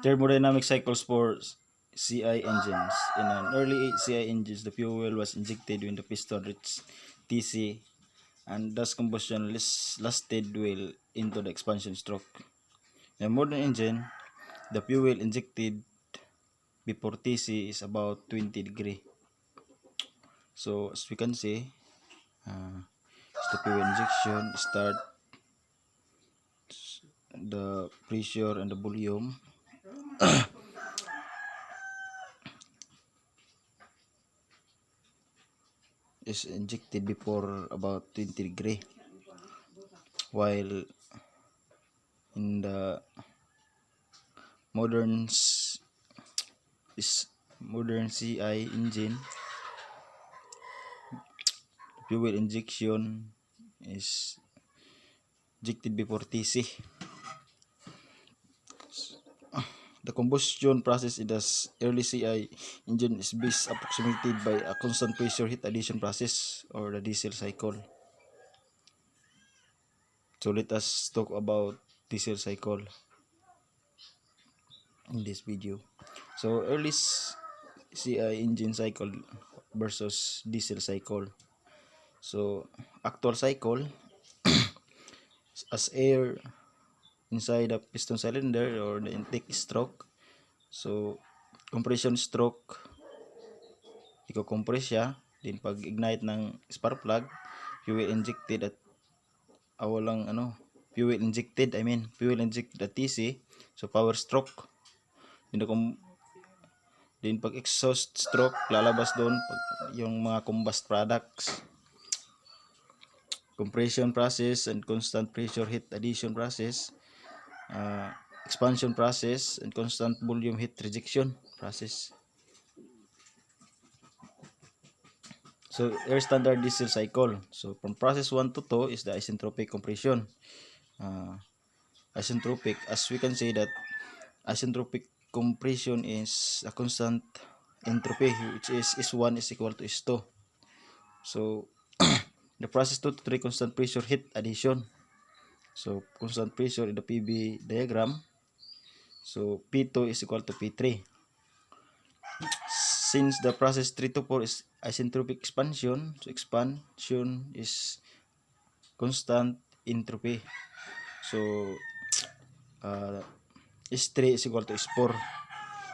Thermodynamic cycles for CI engines. In an early CI engines, the fuel was injected when the piston reached TC, and thus combustion lasted well into the expansion stroke. In a modern engine, the fuel injected before TC is about 20 degree. So as we can see, the fuel injection start the pressure and the volume is injected before about 20 degree, while in the modern CI engine, fuel injection is injected before TC. The combustion process in the early CI engine is based approximated by a constant pressure heat addition process, or the diesel cycle. So let us talk about diesel cycle in this video. So early CI engine cycle versus diesel cycle. So actual cycle, as air inside the piston cylinder or the intake stroke. So compression stroke, i-compress siya, then pag ignite ng spark plug, fuel injected at fuel injected at TC, so power stroke. Then pag exhaust stroke, lalabas doon yung mga combust products. Compression process and constant pressure heat addition process, expansion process and constant volume heat rejection process. So air standard diesel cycle. So from process 1 to 2 is the isentropic compression. Isentropic, as we can say that isentropic compression is a constant entropy, which is S1 is equal to S2. So the process 2 to 3 constant pressure heat addition. So constant pressure in the PV diagram. So P2 is equal to P3. Since the process 3 to 4 is isentropic expansion, so expansion is constant entropy. So S3 is equal to S4.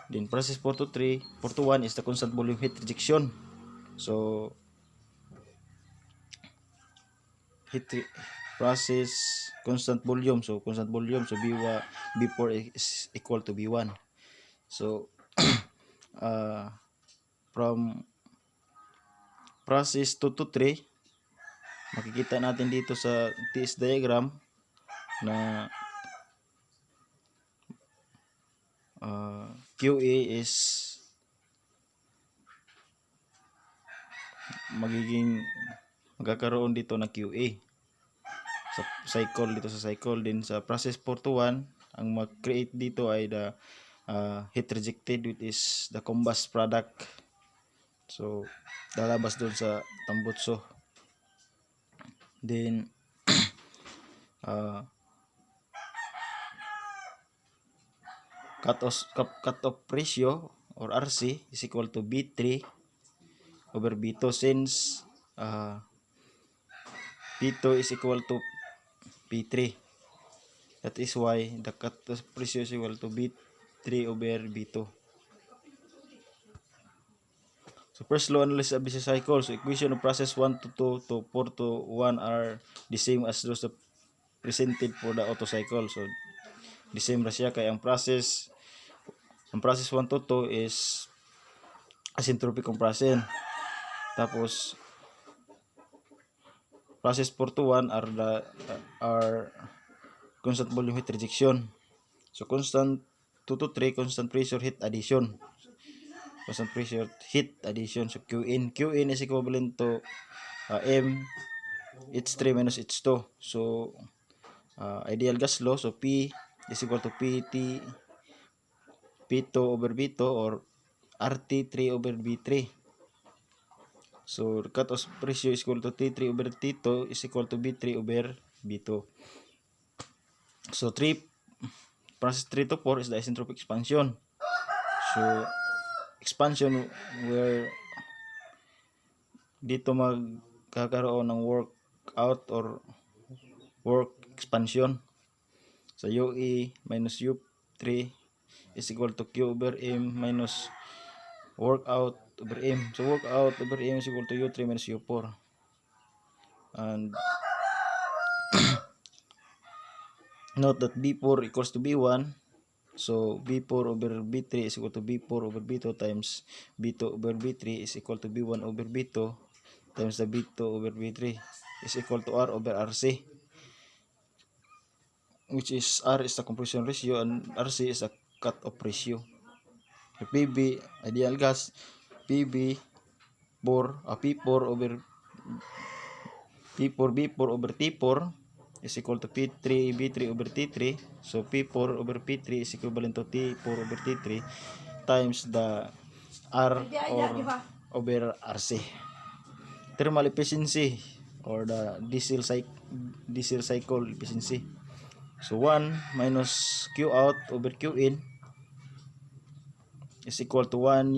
Then process 4 to 1 is the constant volume heat rejection. So process constant volume, so B4 is equal to B1. So from process 2 to 3, makikita natin dito sa TS diagram na QA is magkakaroon dito na QA sa cycle, dito sa cycle. Din sa process 4 to 1, ang mag-create dito ay the heat rejected, which is the combust product. So lalabas doon sa tambutso. Then cut-off ratio or RC is equal to B3 over B2, since P2 is equal to P3. That is why the cut-off ratio is equal to B3 over B2. So first law analysis of DC cycle. So equation of process 1 to 2 to 4 to 1 are the same as those presented for the Otto cycle. So the same ra siya, kaya ang process 1 to 2 is asyntropy compression. Tapos process 4 to 1 are constant volume heat rejection. So constant 2 to 3 constant pressure heat addition. Constant pressure heat addition. So Qin is equivalent to M H3 minus H2. So ideal gas law, so P is equal to P2 over B2 or RT3 over B3. So cut-off ratio is equal to T3 over T2 is equal to B3 over B2. So process 3 to 4 is the isentropic expansion. So expansion where dito magkakaroon ng workout or work expansion. So UE minus U3 is equal to Q over M minus workout over M. So workout over M is equal to U3 minus U4. And note that B4 equals to B1. So B4 over B3 is equal to B4 over B2 times B2 over B3 is equal to B1 over B2 times the B2 over B3 is equal to R over RC, which is R is the compression ratio and RC is the cut-off ratio. So PB, ideal gas, P4 over B4 over T4 is equal to P3 B3 over T3. So P4 over P3 is equivalent to T4 over T3 times the R or over RC. Thermal efficiency or the diesel cycle efficiency. So 1 minus Q out over Q in is equal to 1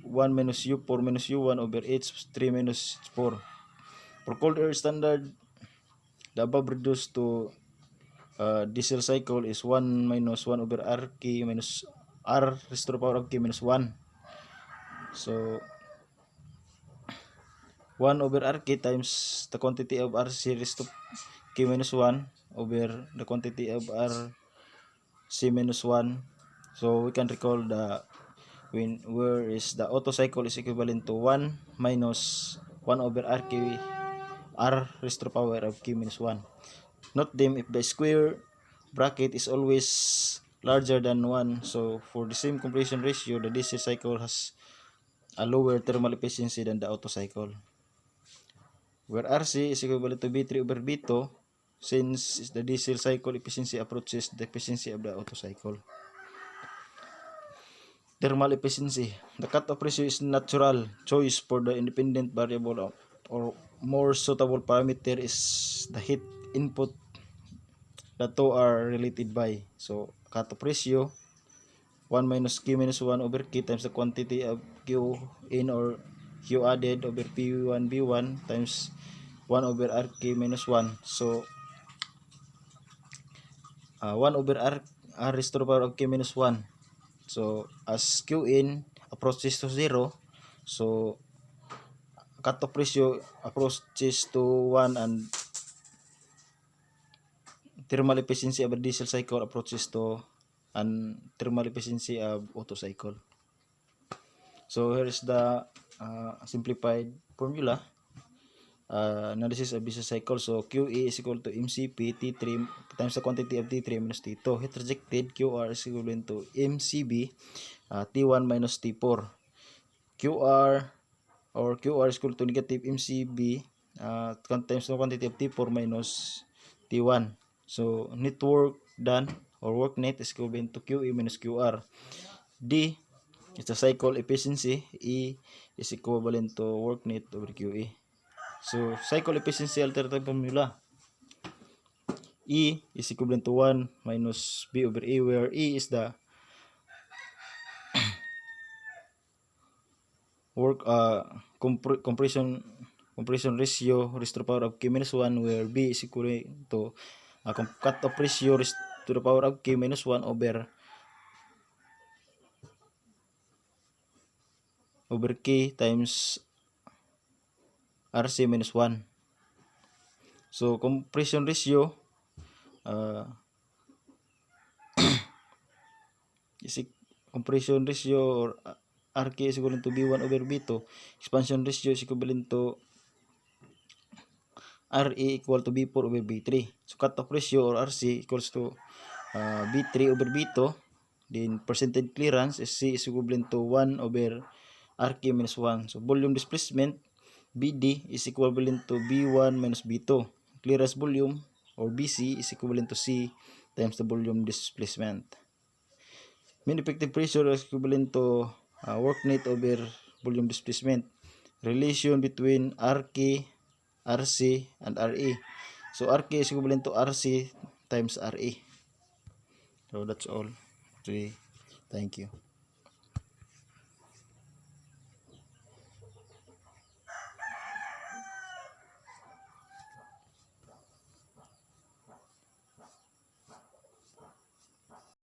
minus U4 minus U1 over H3 minus H4. For cold air standard, the above reduced to diesel cycle is 1 minus 1 over RK minus R raised to the power of K minus 1. So 1 over RK times the quantity of RC raised to K minus 1 over the quantity of RC minus 1. So we can recall where is the Otto cycle is equivalent to 1 minus 1 over RK R raised to the power of K minus 1. Note them if the square bracket is always larger than 1. So for the same compression ratio, the DC cycle has a lower thermal efficiency than the Otto cycle. Where RC is equivalent to B3 over B2 since the diesel cycle efficiency approaches the efficiency of the Otto cycle. Thermal efficiency. The cutoff ratio is natural choice for the independent variable or more suitable parameter is the heat input. The two are related by. So cutoff ratio 1 minus Q minus 1 over K times the quantity of Q in or Q added over P1 B1 times 1 over RK minus 1. So 1 over R raised to the power of K minus 1. So as Q in approaches to 0, so cutoff ratio approaches to 1 and thermal efficiency of a diesel cycle approaches to and thermal efficiency of Otto cycle. So here is the simplified formula analysis of diesel cycle. So QE is equal to MCP T3 times the quantity of T3 minus T2. Heat rejected QR is equivalent to MCB T1 minus T4. QR is equal to negative MCB times the quantity of T4 minus T1. So net work done or work net is equivalent to QE minus QR. D is the cycle efficiency. E is equivalent to work net over QE. So cycle efficiency alternative formula. E is equivalent to 1 minus B over A, where E is the work compression ratio raised to the power of K minus 1, where B is equal to cutoff ratio raised to the power of K minus 1 over K times RC minus 1. So compression ratio compression ratio or RK is equivalent to B1 over B2. Expansion ratio is equivalent to RE equal to B4 over B3. So cutoff ratio or RC equals to B3 over B2. Then percentage clearance is C is equivalent to 1 over RK minus 1. So volume displacement BD is equivalent to B1 minus B2. Clearance volume or BC is equivalent to C times the volume displacement. Mean effective pressure is equivalent to work net over volume displacement. Relation between RK, RC, and RE. So RK is equivalent to RC times RE. So that's all. Okay, thank you.